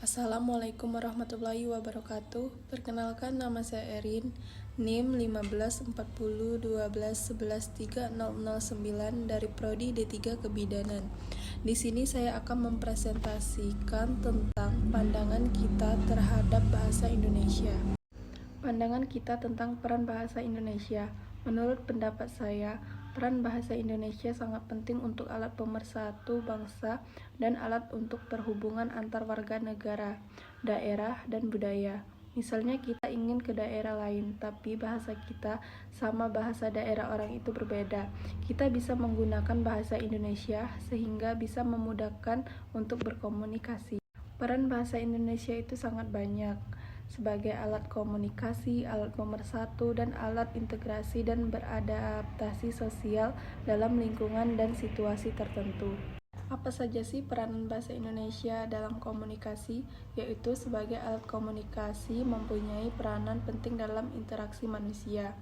Assalamualaikum warahmatullahi wabarakatuh. Perkenalkan, nama saya Erin, NIM 154012113009 dari Prodi D3 Kebidanan. Di sini saya akan mempresentasikan tentang pandangan kita terhadap bahasa Indonesia. Pandangan kita tentang peran bahasa Indonesia. Menurut pendapat saya, peran bahasa Indonesia sangat penting untuk alat pemersatu bangsa dan alat untuk perhubungan antar warga negara, daerah, dan budaya. Misalnya kita ingin ke daerah lain, tapi bahasa kita sama bahasa daerah orang itu berbeda. Kita bisa menggunakan bahasa Indonesia sehingga bisa memudahkan untuk berkomunikasi. Peran bahasa Indonesia itu sangat banyak, sebagai alat komunikasi, alat pemersatu, dan alat integrasi dan beradaptasi sosial dalam lingkungan dan situasi tertentu. Apa saja sih peranan bahasa Indonesia dalam komunikasi? Yaitu sebagai alat komunikasi mempunyai peranan penting dalam interaksi manusia.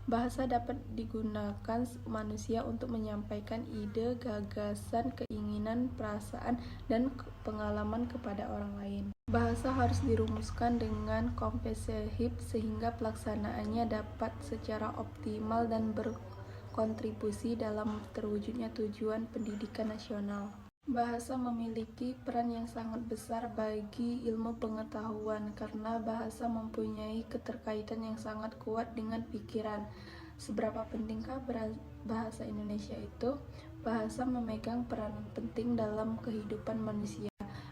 Bahasa dapat digunakan manusia untuk menyampaikan ide, gagasan, keinginan, perasaan, dan pengalaman kepada orang lain. Bahasa harus dirumuskan dengan komprehensif sehingga pelaksanaannya dapat secara optimal dan berkontribusi dalam terwujudnya tujuan pendidikan nasional. Bahasa memiliki peran yang sangat besar bagi ilmu pengetahuan karena bahasa mempunyai keterkaitan yang sangat kuat dengan pikiran. Seberapa pentingkah bahasa Indonesia itu? Bahasa memegang peranan penting dalam kehidupan manusia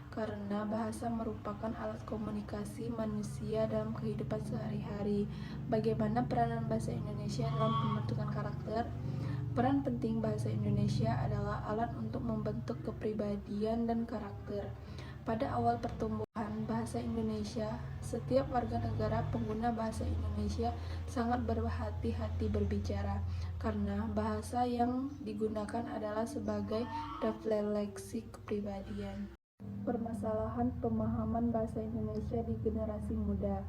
karena bahasa merupakan alat komunikasi manusia dalam kehidupan sehari-hari. Bagaimana peranan bahasa Indonesia dalam pembentukan karakter? Peran penting bahasa Indonesia adalah alat untuk membentuk kepribadian dan karakter. Pada awal pertumbuhan bahasa Indonesia, setiap warga negara pengguna bahasa Indonesia sangat berhati-hati berbicara, karena bahasa yang digunakan adalah sebagai refleksi kepribadian. Permasalahan pemahaman bahasa Indonesia di generasi muda.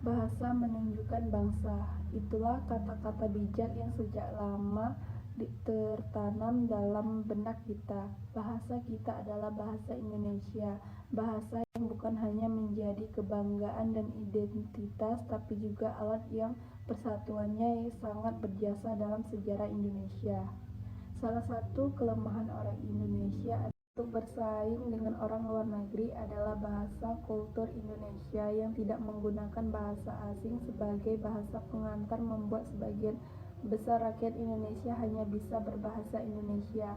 Bahasa menunjukkan bangsa. Itulah kata-kata bijak yang sejak lama tertanam dalam benak kita. Bahasa kita adalah bahasa Indonesia. Bahasa yang bukan hanya menjadi kebanggaan dan identitas, tapi juga alat yang persatuannya sangat berjasa dalam sejarah Indonesia. Salah satu kelemahan orang Indonesia untuk bersaing dengan orang luar negeri adalah bahasa kultur Indonesia yang tidak menggunakan bahasa asing sebagai bahasa pengantar membuat sebagian besar rakyat Indonesia hanya bisa berbahasa Indonesia.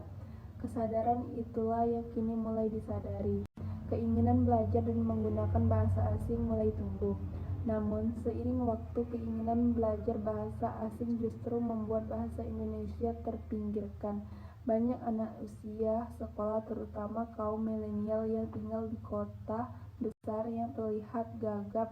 Kesadaran itulah yang kini mulai disadari. Keinginan belajar dan menggunakan bahasa asing mulai tumbuh. Namun, seiring waktu keinginan belajar bahasa asing justru membuat bahasa Indonesia terpinggirkan. Banyak anak usia sekolah, terutama kaum milenial yang tinggal di kota besar yang terlihat gagap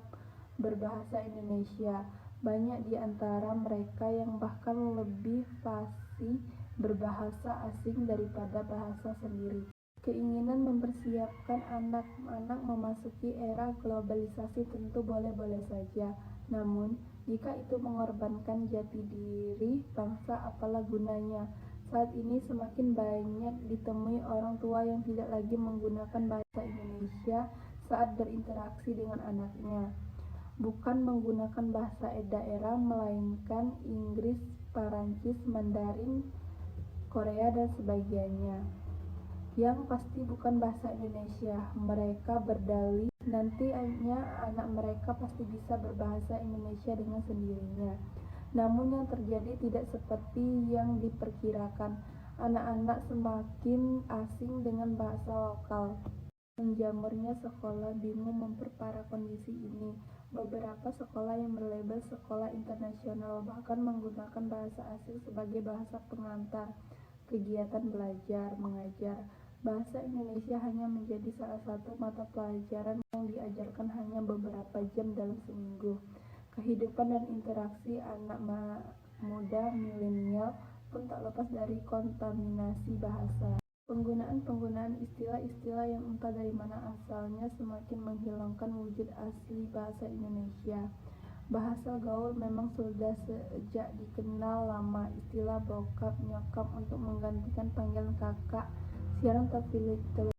berbahasa Indonesia. Banyak di antara mereka yang bahkan lebih fasih berbahasa asing daripada bahasa sendiri. Keinginan mempersiapkan anak-anak memasuki era globalisasi tentu boleh-boleh saja. Namun, jika itu mengorbankan jati diri bangsa, apalah gunanya? Saat ini semakin banyak ditemui orang tua yang tidak lagi menggunakan bahasa Indonesia saat berinteraksi dengan anaknya. Bukan menggunakan bahasa daerah, melainkan Inggris, Perancis, Mandarin, Korea, dan sebagainya. Yang pasti bukan bahasa Indonesia. Mereka berdalih nantinya anak mereka pasti bisa berbahasa Indonesia dengan sendirinya. Namun yang terjadi tidak seperti yang diperkirakan. Anak-anak semakin asing dengan bahasa lokal. Menjamurnya sekolah bingung memperparah kondisi ini. Beberapa sekolah yang berlabel sekolah internasional bahkan menggunakan bahasa asing sebagai bahasa pengantar kegiatan belajar mengajar. Bahasa Indonesia hanya menjadi salah satu mata pelajaran yang diajarkan hanya beberapa jam dalam seminggu. Kehidupan dan interaksi anak muda milenial pun tak lepas dari kontaminasi bahasa. Penggunaan istilah-istilah yang entah dari mana asalnya semakin menghilangkan wujud asli bahasa Indonesia. Bahasa gaul memang sudah sejak dikenal lama. Istilah bokap, nyokap untuk menggantikan panggilan kakak, siaran televisi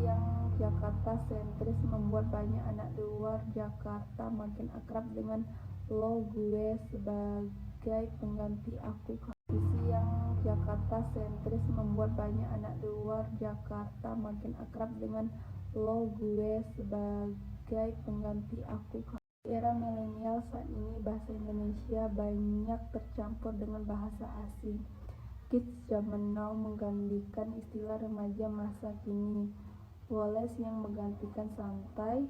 yang Jakarta sentris membuat banyak anak luar Jakarta makin akrab dengan lo gue sebagai pengganti aku. Visi yang Jakarta sentris membuat banyak anak luar Jakarta makin akrab dengan lo gue sebagai pengganti aku. Di era milenial saat ini bahasa Indonesia banyak tercampur dengan bahasa asing. Kids zaman now menggantikan istilah remaja masa kini. Wallace yang menggantikan santai.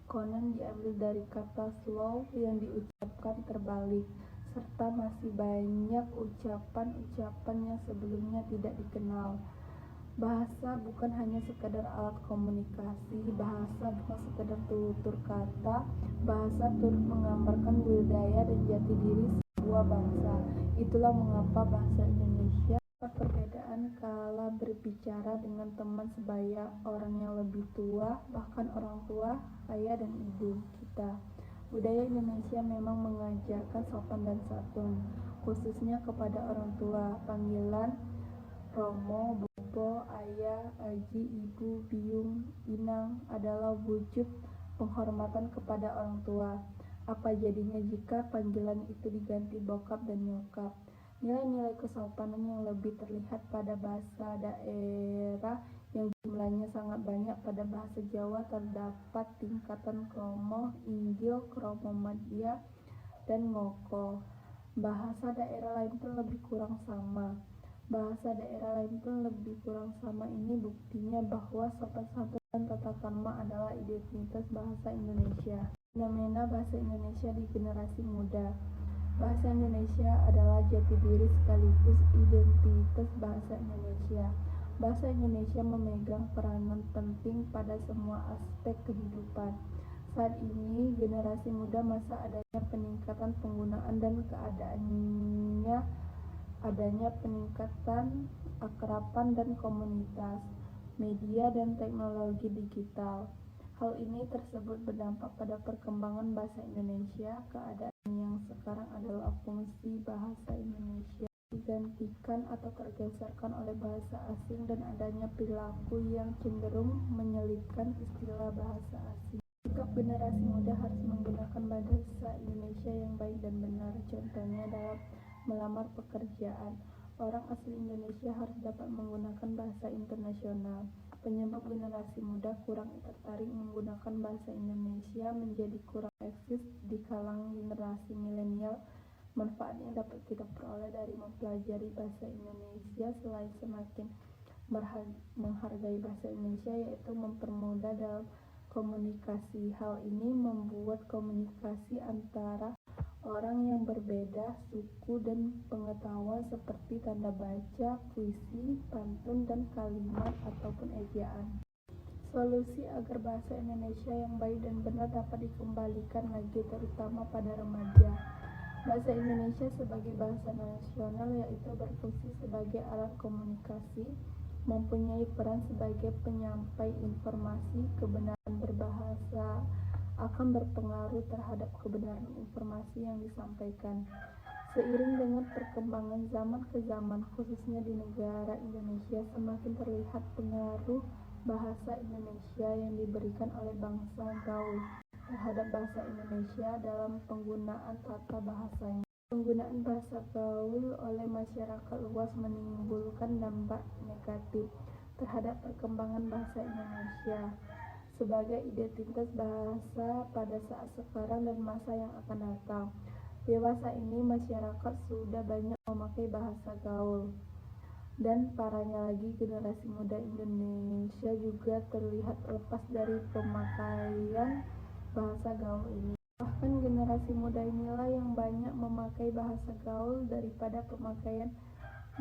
Conan diambil dari kata slow yang diucapkan terbalik. Serta masih banyak ucapan-ucapan yang sebelumnya tidak dikenal. Bahasa bukan hanya sekadar alat komunikasi, bahasa bukan sekadar tutur kata, bahasa turut menggambarkan budaya dan jati diri sebuah bangsa. Itulah mengapa bahasa Indonesia perbedaan kala berbicara dengan teman sebaya, orang yang lebih tua, bahkan orang tua, ayah dan ibu kita. Budaya Indonesia memang mengajarkan sopan dan santun, khususnya kepada orang tua. Panggilan Romo, Bobo, Ayah, Aji, Ibu, Biung, Inang adalah wujud penghormatan kepada orang tua. Apa jadinya jika panggilan itu diganti bokap dan nyokap? Nilai-nilai kesopanan yang lebih terlihat pada bahasa daerah yang jumlahnya sangat banyak. Pada bahasa Jawa terdapat tingkatan kromo, inggil, kromo madya, dan ngoko. Bahasa daerah lain pun lebih kurang sama. Ini buktinya bahwa sopan santun dan tata krama adalah identitas bahasa Indonesia. Fenomena bahasa Indonesia di generasi muda. Bahasa Indonesia adalah jati diri sekaligus identitas bahasa Indonesia. Bahasa Indonesia memegang peranan penting pada semua aspek kehidupan. Saat ini, generasi muda masa adanya peningkatan penggunaan dan adanya peningkatan akraban dan komunitas, media dan teknologi digital. Hal ini tersebut berdampak pada perkembangan bahasa Indonesia. Keadaan yang sekarang adalah fungsi bahasa Indonesia digantikan atau tergeserkan oleh bahasa asing dan adanya perilaku yang cenderung menyelipkan istilah bahasa asing. Sikap generasi muda harus menggunakan bahasa Indonesia yang baik dan benar. Contohnya dalam melamar pekerjaan, orang asli Indonesia harus dapat menggunakan bahasa internasional. Penyebab generasi muda kurang tertarik menggunakan bahasa Indonesia menjadi kurang eksis di kalangan generasi milenial. Manfaat yang dapat kita peroleh dari mempelajari bahasa Indonesia selain semakin menghargai bahasa Indonesia, yaitu mempermudah dalam komunikasi. Hal ini membuat komunikasi antara orang yang berbeda suku dan pengetahuan seperti tanda baca, puisi, pantun, dan kalimat ataupun ejaan. Solusi agar bahasa Indonesia yang baik dan benar dapat dikembalikan lagi terutama pada remaja. Bahasa Indonesia sebagai bahasa nasional yaitu berfungsi sebagai alat komunikasi, mempunyai peran sebagai penyampai informasi. Kebenaran berbahasa akan berpengaruh terhadap kebenaran informasi yang disampaikan. Seiring dengan perkembangan zaman ke zaman, khususnya di negara Indonesia, semakin terlihat pengaruh bahasa Indonesia yang diberikan oleh bangsa gaul terhadap bahasa Indonesia dalam penggunaan tata bahasanya. Penggunaan bahasa gaul oleh masyarakat luas menimbulkan dampak negatif terhadap perkembangan bahasa Indonesia sebagai identitas bahasa pada saat sekarang dan masa yang akan datang. Dewasa ini masyarakat sudah banyak memakai bahasa gaul, dan parahnya lagi generasi muda Indonesia juga terlihat lepas dari pemakaian bahasa gaul ini. Bahkan generasi muda inilah yang banyak memakai bahasa gaul daripada pemakaian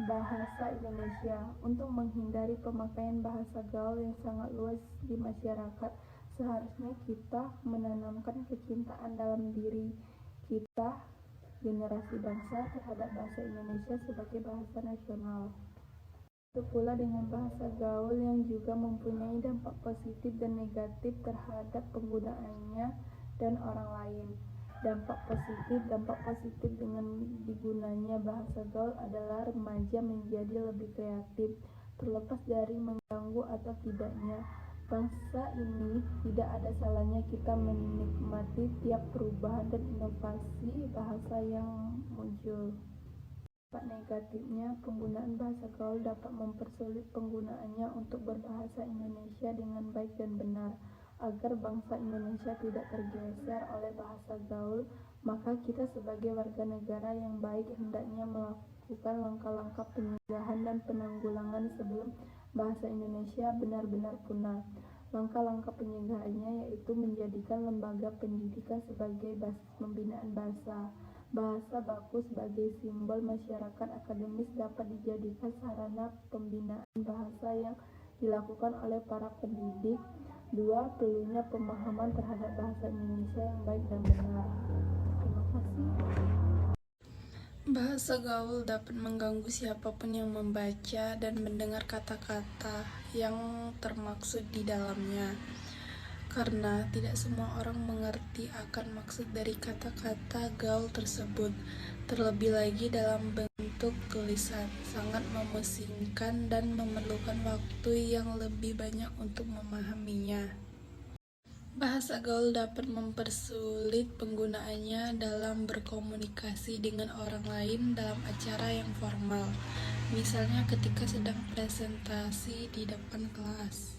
bahasa Indonesia. Untuk menghindari pemakaian bahasa gaul yang sangat luas di masyarakat, seharusnya kita menanamkan kecintaan dalam diri kita, generasi bangsa, terhadap bahasa Indonesia sebagai bahasa nasional. Itu pula dengan bahasa gaul yang juga mempunyai dampak positif dan negatif terhadap penggunaannya dan orang lain. Dampak positif dengan digunanya bahasa gaul adalah remaja menjadi lebih kreatif, terlepas dari mengganggu atau tidaknya. Bangsa ini tidak ada salahnya kita menikmati tiap perubahan dan inovasi bahasa yang muncul. Dampak negatifnya, penggunaan bahasa gaul dapat mempersulit penggunaannya untuk berbahasa Indonesia dengan baik dan benar. Agar bangsa Indonesia tidak tergeser oleh bahasa gaul, maka kita sebagai warga negara yang baik hendaknya melakukan langkah-langkah pencegahan dan penanggulangan sebelum bahasa Indonesia benar-benar punah. Langkah-langkah pencegahannya yaitu menjadikan lembaga pendidikan sebagai basis pembinaan bahasa. Bahasa baku sebagai simbol masyarakat akademis dapat dijadikan sarana pembinaan bahasa yang dilakukan oleh para pendidik. 2. Perlunya pemahaman terhadap bahasa Indonesia yang baik dan benar. Terima kasih. Bahasa gaul dapat mengganggu siapapun yang membaca dan mendengar kata-kata yang termaksud di dalamnya, karena tidak semua orang mengerti akan maksud dari kata-kata gaul tersebut. Terlebih lagi dalam bentuk tulisan, sangat memusingkan dan memerlukan waktu yang lebih banyak untuk memahaminya. Bahasa gaul dapat mempersulit penggunaannya dalam berkomunikasi dengan orang lain dalam acara yang formal, misalnya ketika sedang presentasi di depan kelas.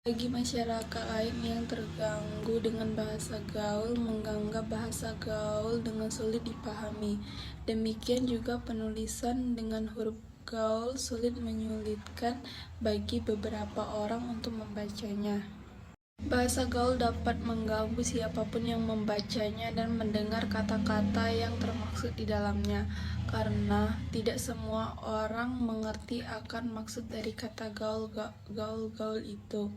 Bagi masyarakat lain yang terganggu dengan bahasa gaul, menganggap bahasa gaul dengan sulit dipahami. Demikian juga penulisan dengan huruf gaul sulit menyulitkan bagi beberapa orang untuk membacanya. Bahasa gaul dapat mengganggu siapapun yang membacanya dan mendengar kata-kata yang termaksud di dalamnya, karena tidak semua orang mengerti akan maksud dari kata gaul itu.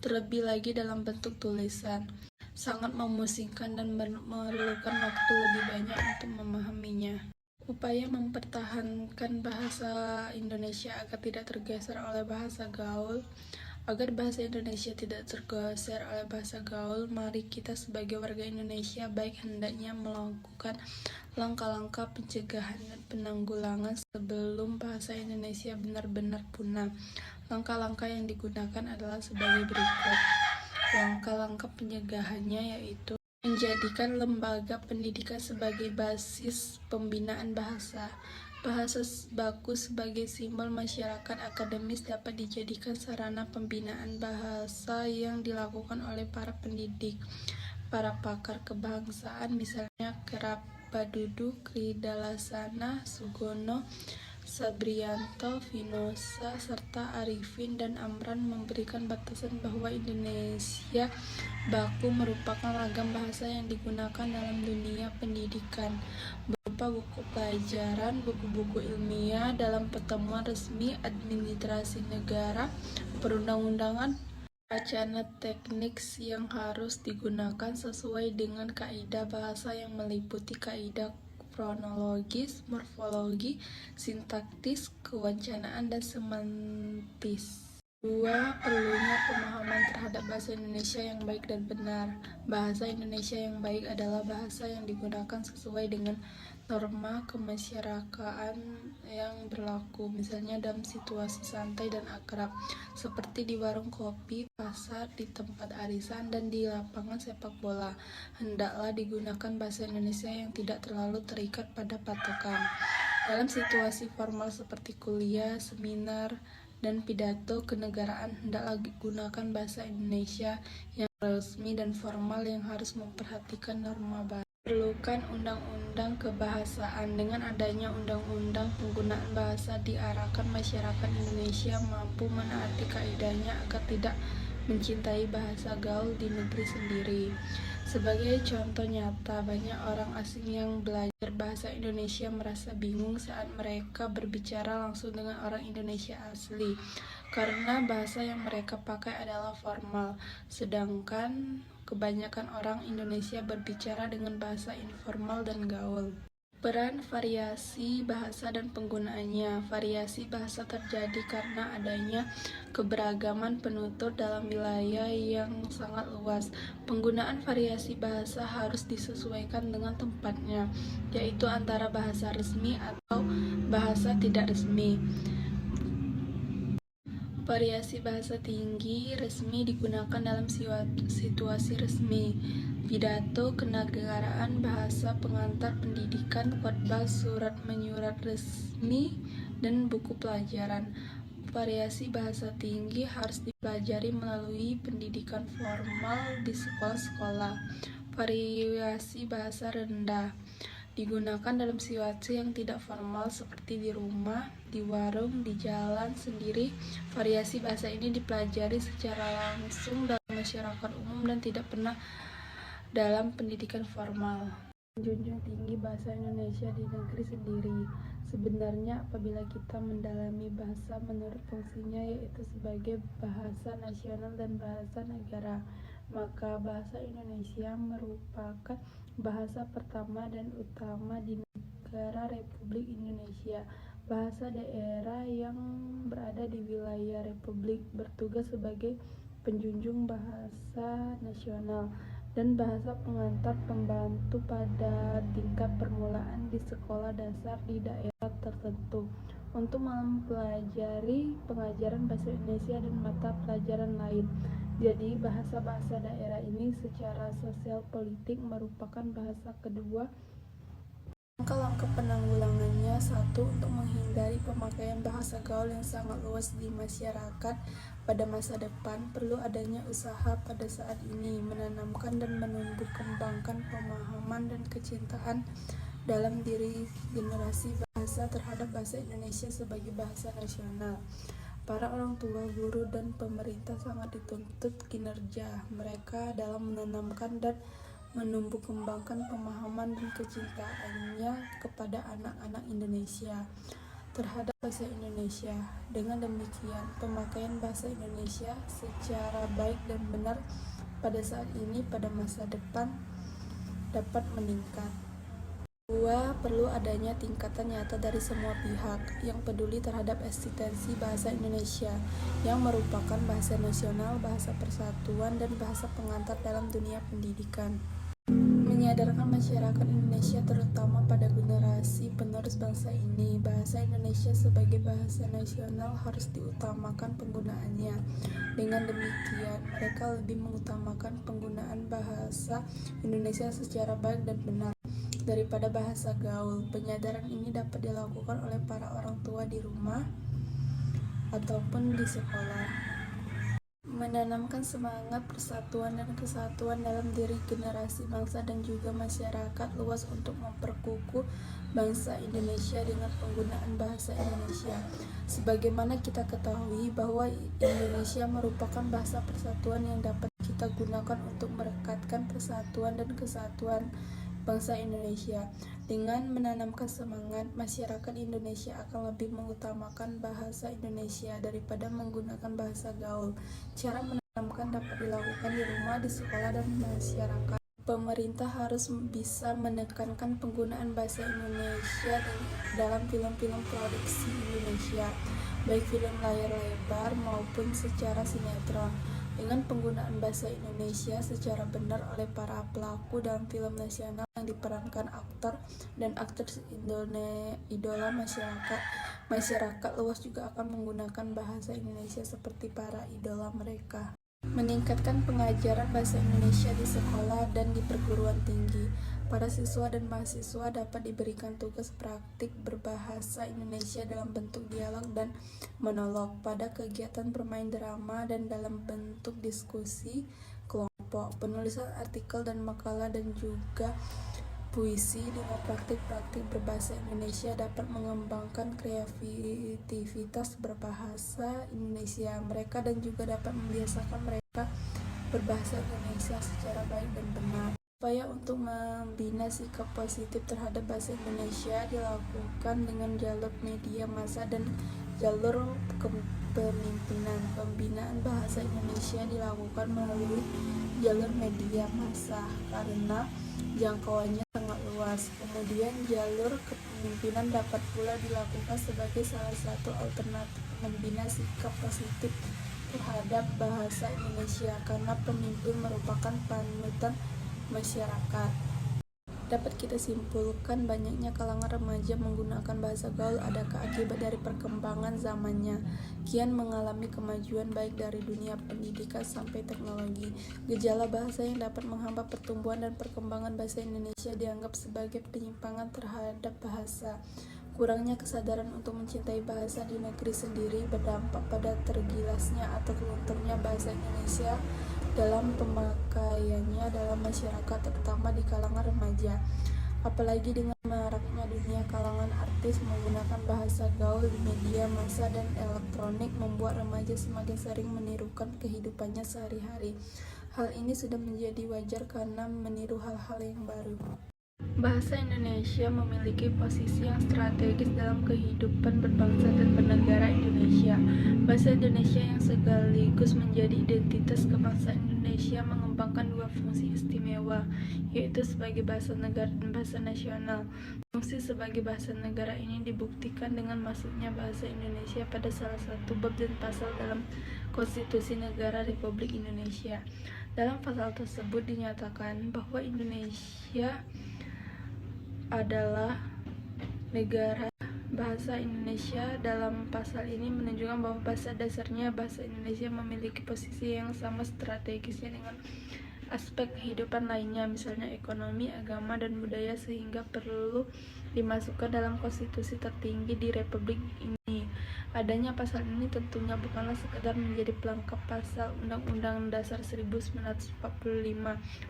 Terlebih lagi dalam bentuk tulisan, sangat memusingkan dan memerlukan waktu lebih banyak untuk memahaminya. Upaya mempertahankan bahasa Indonesia agar tidak tergeser oleh bahasa gaul. Agar bahasa Indonesia tidak tergeser oleh bahasa gaul, mari kita sebagai warga Indonesia baik hendaknya melakukan langkah-langkah pencegahan dan penanggulangan sebelum bahasa Indonesia benar-benar punah. Langkah-langkah yang digunakan adalah sebagai berikut. Langkah-langkah pencegahannya yaitu menjadikan lembaga pendidikan sebagai basis pembinaan bahasa. Bahasa baku sebagai simbol masyarakat akademis dapat dijadikan sarana pembinaan bahasa yang dilakukan oleh para pendidik, para pakar kebangsaan, misalnya Kerap Badudu, Kridalasana, Sugono, Sabrianto, Vinosa, serta Arifin dan Amran memberikan batasan bahwa Indonesia baku merupakan ragam bahasa yang digunakan dalam dunia pendidikan, berupa buku pelajaran, buku-buku ilmiah, dalam pertemuan resmi, administrasi negara, perundang-undangan, wacana teknik yang harus digunakan sesuai dengan kaidah bahasa yang meliputi kaidah kronologis, morfologi, sintaktis, kewancanaan, dan semantis. 2. Perlunya pemahaman terhadap bahasa Indonesia yang baik dan benar. Bahasa Indonesia yang baik adalah bahasa yang digunakan sesuai dengan norma kemasyarakatan yang berlaku, misalnya dalam situasi santai dan akrab, seperti di warung kopi, pasar, di tempat arisan, dan di lapangan sepak bola. Hendaklah digunakan bahasa Indonesia yang tidak terlalu terikat pada patokan. Dalam situasi formal seperti kuliah, seminar, dan pidato kenegaraan, hendaklah digunakan bahasa Indonesia yang resmi dan formal yang harus memperhatikan norma bahasa. Perlukan undang-undang kebahasaan. Dengan adanya undang-undang penggunaan bahasa diarahkan masyarakat Indonesia mampu menaati kaidahnya agar tidak mencintai bahasa gaul di negeri sendiri. Sebagai contoh nyata, banyak orang asing yang belajar bahasa Indonesia merasa bingung saat mereka berbicara langsung dengan orang Indonesia asli, karena bahasa yang mereka pakai adalah formal, sedangkan kebanyakan orang Indonesia berbicara dengan bahasa informal dan gaul. Peran variasi bahasa dan penggunaannya. Variasi bahasa terjadi karena adanya keberagaman penutur dalam wilayah yang sangat luas. Penggunaan variasi bahasa harus disesuaikan dengan tempatnya, yaitu antara bahasa resmi atau bahasa tidak resmi. Variasi bahasa tinggi resmi digunakan dalam situasi resmi, pidato kenegaraan, bahasa pengantar pendidikan, khotbah, surat menyurat resmi, dan buku pelajaran. Variasi bahasa tinggi harus dipelajari melalui pendidikan formal di sekolah-sekolah. Variasi bahasa rendah digunakan dalam situasi yang tidak formal seperti di rumah, di warung, di jalan sendiri. Variasi bahasa ini dipelajari secara langsung dalam masyarakat umum dan tidak pernah dalam pendidikan formal. Menjunjung tinggi bahasa Indonesia di negeri sendiri. Sebenarnya apabila kita mendalami bahasa menurut fungsinya, yaitu sebagai bahasa nasional dan bahasa negara, maka bahasa Indonesia merupakan bahasa pertama dan utama di negara Republik Indonesia. Bahasa daerah yang berada di wilayah Republik bertugas sebagai penjunjung bahasa nasional dan bahasa pengantar pembantu pada tingkat permulaan di sekolah dasar di daerah tertentu untuk mempelajari pengajaran bahasa Indonesia dan mata pelajaran lain. Jadi bahasa-bahasa daerah ini secara sosial politik merupakan bahasa kedua. Langkah-langkah penanggulangannya: 1. Untuk menghindari pemakaian bahasa gaul yang sangat luas di masyarakat pada masa depan, perlu adanya usaha pada saat ini menanamkan dan menumbuh kembangkan pemahaman dan kecintaan dalam diri generasi bahasa terhadap bahasa Indonesia sebagai bahasa nasional. Para orang tua, guru, dan pemerintah sangat dituntut kinerja mereka dalam menanamkan dan menumbuh kembangkan pemahaman dan kecintaannya kepada anak-anak Indonesia terhadap bahasa Indonesia. Dengan demikian, pemakaian bahasa Indonesia secara baik dan benar pada saat ini pada masa depan dapat meningkat. 2. Perlu adanya tingkatan nyata dari semua pihak yang peduli terhadap eksistensi bahasa Indonesia yang merupakan bahasa nasional, bahasa persatuan, dan bahasa pengantar dalam dunia pendidikan. Menyadarkan masyarakat Indonesia terutama pada generasi penerus bangsa ini, bahasa Indonesia sebagai bahasa nasional harus diutamakan penggunaannya. Dengan demikian, mereka lebih mengutamakan penggunaan bahasa Indonesia secara baik dan benar daripada bahasa gaul. Penyadaran ini dapat dilakukan oleh para orang tua di rumah ataupun di sekolah. Menanamkan semangat persatuan dan kesatuan dalam diri generasi bangsa dan juga masyarakat luas untuk memperkukuh bangsa Indonesia dengan penggunaan bahasa Indonesia. Sebagaimana kita ketahui bahwa Indonesia merupakan bahasa persatuan yang dapat kita gunakan untuk merekatkan persatuan dan kesatuan bangsa Indonesia. Dengan menanamkan semangat, masyarakat Indonesia akan lebih mengutamakan bahasa Indonesia daripada menggunakan bahasa gaul. Cara menanamkan dapat dilakukan di rumah, di sekolah, dan masyarakat. Pemerintah harus bisa menekankan penggunaan bahasa Indonesia dalam film-film produksi Indonesia, baik film layar lebar maupun secara sinetron. Dengan penggunaan bahasa Indonesia secara benar oleh para pelaku dalam film nasional yang diperankan aktor dan aktris idola masyarakat luas juga akan menggunakan bahasa Indonesia seperti para idola mereka. Meningkatkan pengajaran bahasa Indonesia di sekolah dan di perguruan tinggi. Para siswa dan mahasiswa dapat diberikan tugas praktik berbahasa Indonesia dalam bentuk dialog dan monolog pada kegiatan bermain drama dan dalam bentuk diskusi kelompok, penulisan artikel dan makalah, dan juga puisi. Dengan praktik-praktik berbahasa Indonesia dapat mengembangkan kreativitas berbahasa Indonesia mereka dan juga dapat membiasakan mereka berbahasa Indonesia secara baik dan benar. Upaya untuk membina sikap positif terhadap bahasa Indonesia dilakukan dengan jalur media massa dan jalur kepemimpinan. Pembinaan bahasa Indonesia dilakukan melalui jalur media massa karena jangkauannya sangat luas. Kemudian jalur kepemimpinan dapat pula dilakukan sebagai salah satu alternatif membina sikap positif terhadap bahasa Indonesia karena pemimpin merupakan panutan masyarakat. Dapat kita simpulkan banyaknya kalangan remaja menggunakan bahasa gaul adakah akibat dari perkembangan zamannya kian mengalami kemajuan baik dari dunia pendidikan sampai teknologi. Gejala bahasa yang dapat menghambat pertumbuhan dan perkembangan bahasa Indonesia dianggap sebagai penyimpangan terhadap bahasa. Kurangnya kesadaran untuk mencintai bahasa di negeri sendiri berdampak pada tergilasnya atau lunturnya bahasa Indonesia dalam pemakaiannya dalam masyarakat, terutama di kalangan remaja. Apalagi dengan maraknya dunia kalangan artis menggunakan bahasa gaul di media massa dan elektronik membuat remaja semakin sering menirukan kehidupannya sehari-hari. Hal ini sudah menjadi wajar karena meniru hal-hal yang baru. Bahasa Indonesia memiliki posisi yang strategis dalam kehidupan berbangsa dan bernegara Indonesia. Bahasa Indonesia yang sekaligus menjadi identitas kebangsaan Indonesia mengembangkan dua fungsi istimewa, yaitu sebagai bahasa negara dan bahasa nasional. Fungsi sebagai bahasa negara ini dibuktikan dengan masuknya bahasa Indonesia pada salah satu bab dan pasal dalam Konstitusi Negara Republik Indonesia. Dalam pasal tersebut dinyatakan bahwa Indonesia adalah negara. Bahasa Indonesia dalam pasal ini menunjukkan bahwa bahasa dasarnya bahasa Indonesia memiliki posisi yang sama strategisnya dengan aspek kehidupan lainnya, misalnya ekonomi, agama, dan budaya, sehingga perlu dimasukkan dalam konstitusi tertinggi di Republik ini. Adanya pasal ini tentunya bukanlah sekedar menjadi pelengkap pasal Undang-Undang Dasar 1945,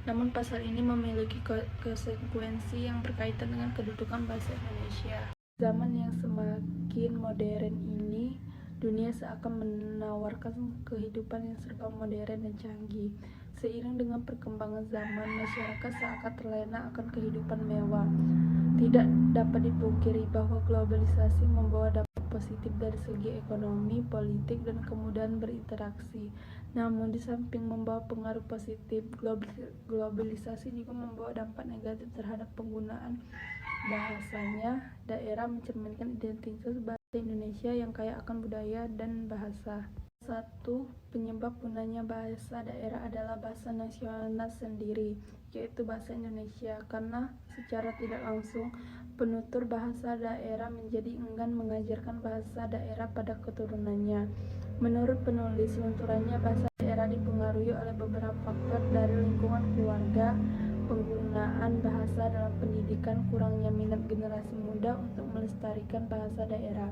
namun pasal ini memiliki konsekuensi yang berkaitan dengan kedudukan bahasa Indonesia. Zaman yang semakin modern ini, dunia seakan menawarkan kehidupan yang serba modern dan canggih. Seiring dengan perkembangan zaman, masyarakat seakan terlena akan kehidupan mewah. Tidak dapat dipungkiri bahwa globalisasi membawa dampak positif dari segi ekonomi, politik, dan kemudahan berinteraksi. Namun di samping membawa pengaruh positif, globalisasi juga membawa dampak negatif terhadap penggunaan bahasanya. Daerah mencerminkan identitas bahasa Indonesia yang kaya akan budaya dan bahasa. Satu penyebab gunanya bahasa daerah adalah bahasa nasional sendiri, yaitu bahasa Indonesia, karena secara tidak langsung penutur bahasa daerah menjadi enggan mengajarkan bahasa daerah pada keturunannya. Menurut penulis, lunturannya bahasa daerah dipengaruhi oleh beberapa faktor dari lingkungan keluarga, penggunaan bahasa dalam pendidikan, kurangnya minat generasi muda untuk melestarikan bahasa daerah.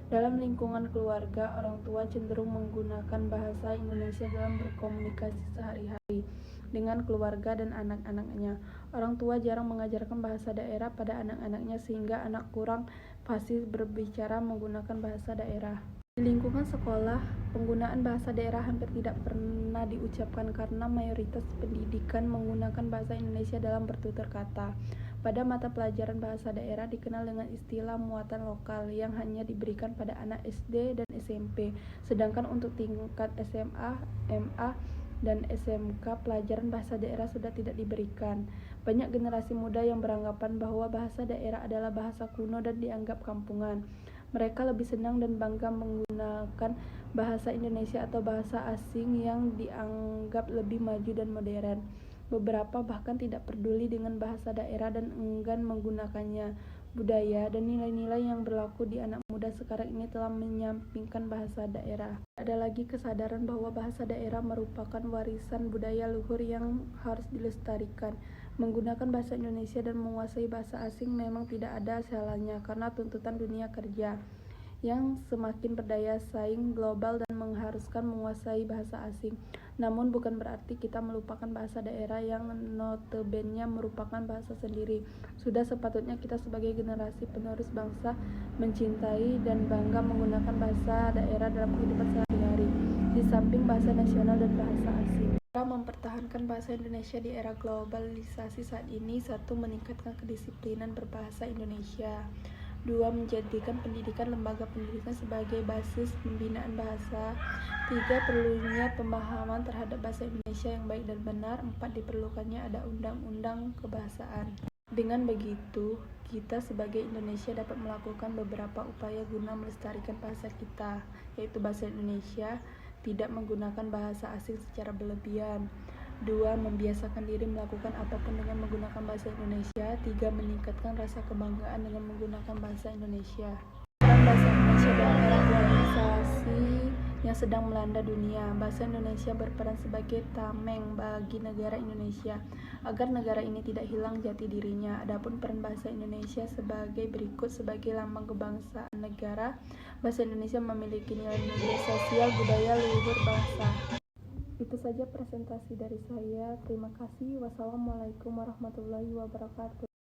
Dalam lingkungan keluarga, orang tua cenderung menggunakan bahasa Indonesia dalam berkomunikasi sehari-hari dengan keluarga dan anak-anaknya. Orang tua jarang mengajarkan bahasa daerah pada anak-anaknya sehingga anak kurang fasih berbicara menggunakan bahasa daerah. Di lingkungan sekolah, penggunaan bahasa daerah hampir tidak pernah diucapkan karena mayoritas pendidikan menggunakan bahasa Indonesia dalam bertutur kata. Pada mata pelajaran bahasa daerah dikenal dengan istilah muatan lokal yang hanya diberikan pada anak SD dan SMP, sedangkan untuk tingkat SMA, MA, dan SMK pelajaran bahasa daerah sudah tidak diberikan. Banyak generasi muda yang beranggapan bahwa bahasa daerah adalah bahasa kuno dan dianggap kampungan. Mereka lebih senang dan bangga menggunakan bahasa Indonesia atau bahasa asing yang dianggap lebih maju dan modern. Beberapa bahkan tidak peduli dengan bahasa daerah dan enggan menggunakannya. Budaya dan nilai-nilai yang berlaku di anak muda sekarang ini telah menyampingkan bahasa daerah. Ada lagi kesadaran bahwa bahasa daerah merupakan warisan budaya luhur yang harus dilestarikan. Menggunakan bahasa Indonesia dan menguasai bahasa asing memang tidak ada salahnya karena tuntutan dunia kerja yang semakin berdaya saing global dan mengharuskan menguasai bahasa asing. Namun bukan berarti kita melupakan bahasa daerah yang notabene merupakan bahasa sendiri. Sudah sepatutnya kita sebagai generasi penerus bangsa mencintai dan bangga menggunakan bahasa daerah dalam kehidupan sehari-hari, di samping bahasa nasional dan bahasa asing. Cara mempertahankan bahasa Indonesia di era globalisasi saat ini: 1. Meningkatkan kedisiplinan berbahasa Indonesia. 2. Menjadikan pendidikan lembaga pendidikan sebagai basis pembinaan bahasa. 3. Perlunya pemahaman terhadap bahasa Indonesia yang baik dan benar. 4. Diperlukannya ada undang-undang kebahasaan. Dengan begitu, kita sebagai Indonesia dapat melakukan beberapa upaya guna melestarikan bahasa kita, yaitu bahasa Indonesia, tidak menggunakan bahasa asing secara berlebihan, 2. Membiasakan diri melakukan apapun dengan menggunakan bahasa Indonesia. 3. Meningkatkan rasa kebanggaan dengan menggunakan bahasa Indonesia. Peran bahasa Indonesia dalam era globalisasi yang sedang melanda dunia. Bahasa Indonesia berperan sebagai tameng bagi negara Indonesia agar negara ini tidak hilang jati dirinya. Adapun peran bahasa Indonesia sebagai berikut: sebagai lambang kebangsaan negara, bahasa Indonesia memiliki nilai-nilai sosial budaya luhur bangsa. Itu saja presentasi dari saya. Terima kasih. Wassalamualaikum warahmatullahi wabarakatuh.